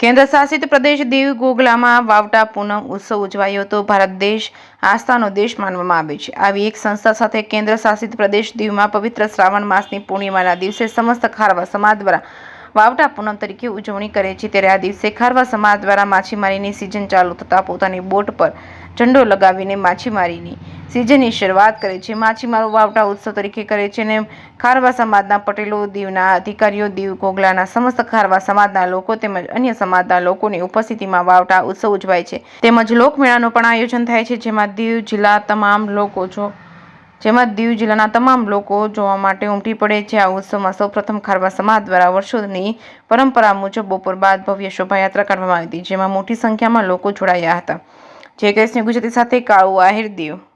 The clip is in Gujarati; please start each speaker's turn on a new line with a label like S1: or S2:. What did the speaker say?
S1: કેન્દ્ર શાસિત પ્રદેશ દીવ ગોગલામાં વાવટા પૂનમ ઉત્સવ ઉજવાયો હતો। ભારત દેશ આસ્થાનો દેશ માનવામાં આવે છે। આવી એક સંસ્થા સાથે કેન્દ્ર શાસિત પ્રદેશ દીવમાં પવિત્ર શ્રાવણ માસની પૂર્ણિમાના દિવસે સમસ્ત ખારવા સમાજ દ્વારા વાવટા પૂનમ તરીકે ઉજવણી કરે છે। ત્યારે આ દિવસે ખારવા સમાજ દ્વારા માછીમારીની સિઝન ચાલુ થતાં પોતાની બોટ પર ઝંડો લગાવીને માછીમારીની સિઝનની શરૂઆત કરે છે। માછીમારો વાવટા ઉત્સવ તરીકે કરે છે અને ખારવા સમાજના પટેલો, દીવના અધિકારીઓ, દીવ ગોગલાના સમસ્ત ખારવા સમાજના લોકો તેમજ અન્ય સમાજના લોકોની ઉપસ્થિતિમાં વાવટા ઉત્સવ ઉજવાય છે। તેમજ લોકમેળાનું પણ આયોજન થાય છે, જેમાં દીવ જિલ્લાના તમામ લોકો જોવા માટે ઉમટી પડે છે। આ ઉત્સવમાં સૌપ્રથમ ખારવા સમાજ દ્વારા વર્ષોની પરંપરા મુજબ બપોર બાદ ભવ્ય શોભાયાત્રા કાઢવામાં આવી હતી, જેમાં મોટી સંખ્યામાં લોકો જોડાયા હતા। જય કૃષ્ણ ગુજરાતી સાથે કાળુ આહિર, દીવ।